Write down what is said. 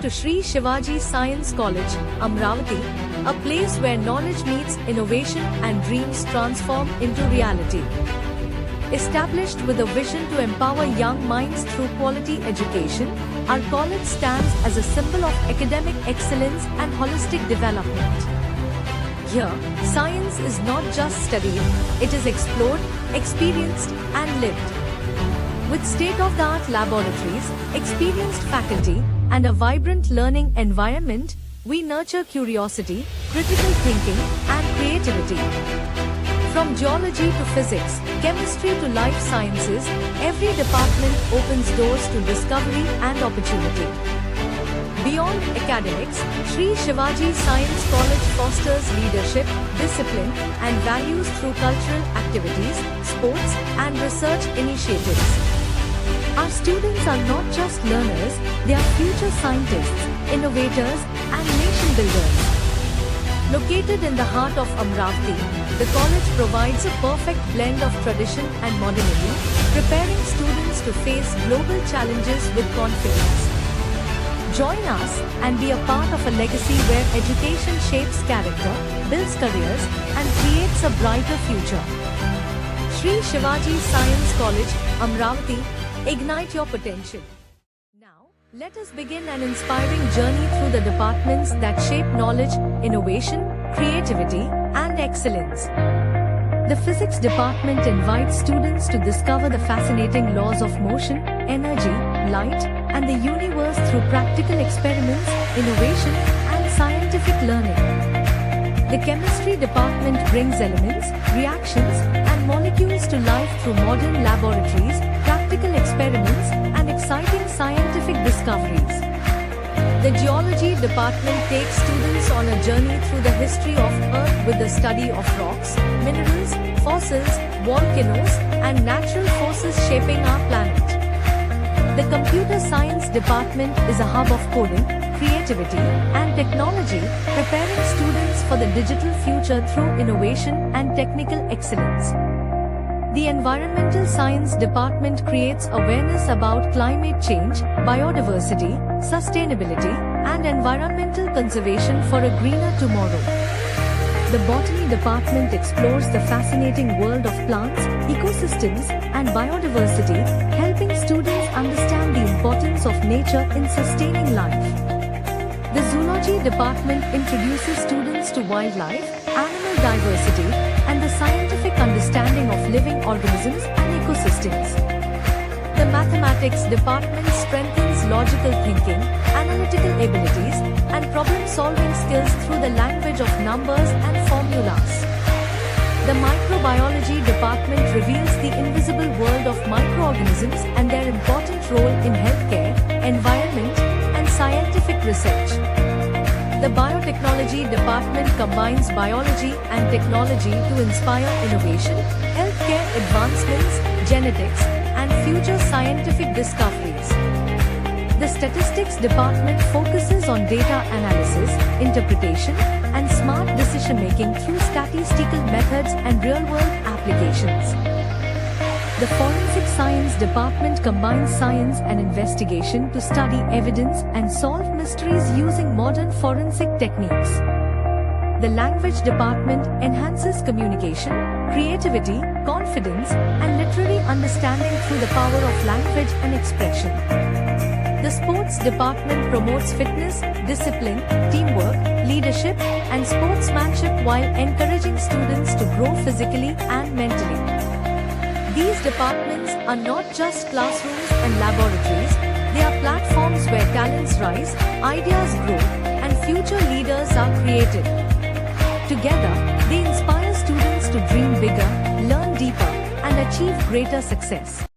to Sri Shivaji Science College, Amravati, a place where knowledge meets innovation and dreams transform into reality. Established with a vision to empower young minds through quality education, our college stands as a symbol of academic excellence and holistic development. Here, science is not just studied, it is explored, experienced, and lived. With state-of-the-art laboratories, experienced faculty, and a vibrant learning environment, we nurture curiosity, critical thinking, and creativity. From geology to physics, chemistry to life sciences, every department opens doors to discovery and opportunity. Beyond academics, Sri Shivaji Science College fosters leadership, discipline, and values through cultural activities, sports, and research initiatives. Our students are not just learners, they are future scientists, innovators, and nation builders. Located in the heart of Amravati, the college provides a perfect blend of tradition and modernity, preparing students to face global challenges with confidence. Join us and be a part of a legacy where education shapes character, builds careers, and creates a brighter future. Sri Shivaji Science College, Amravati, ignite your potential. Now, let us begin an inspiring journey through the departments that shape knowledge, innovation, creativity, and excellence. The Physics Department invites students to discover the fascinating laws of motion, energy, light, and the universe through practical experiments, innovation, and scientific learning. The Chemistry Department brings elements, reactions, and molecules to life through modern laboratories, practical experiments, and exciting scientific discoveries. The Geology Department takes students on a journey through the history of Earth with the study of rocks, minerals, fossils, volcanoes, and natural forces shaping our planet. The Computer Science Department is a hub of coding, creativity, and technology, preparing students for the digital future through innovation and technical excellence. The Environmental Science Department creates awareness about climate change, biodiversity, sustainability, and environmental conservation for a greener tomorrow. The Botany Department explores the fascinating world of plants, ecosystems, and biodiversity, helping students understand the importance of nature in sustaining life. The Zoology Department introduces students to wildlife, animal diversity, and the scientific understanding of living organisms and ecosystems. The Mathematics Department strengthens logical thinking, analytical abilities, and problem-solving skills through the language of numbers and formulas. The Microbiology Department reveals the invisible world of microorganisms and their important role in healthcare, environment, and scientific research. The Biotechnology Department combines biology and technology to inspire innovation, healthcare advancements, genetics, and future scientific discoveries. The Statistics Department focuses on data analysis, interpretation, and smart decision-making through statistical methods and real-world applications. The Forensic Science Department combines science and investigation to study evidence and solve mysteries using modern forensic techniques. The Language Department enhances communication, creativity, confidence, and literary understanding through the power of language and expression. The Sports Department promotes fitness, discipline, teamwork, leadership, and sportsmanship while encouraging students to grow physically and mentally. These departments are not just classrooms and laboratories, they are platforms where talents rise, ideas grow, and future leaders are created. Together, they inspire students to dream bigger, learn deeper, and achieve greater success.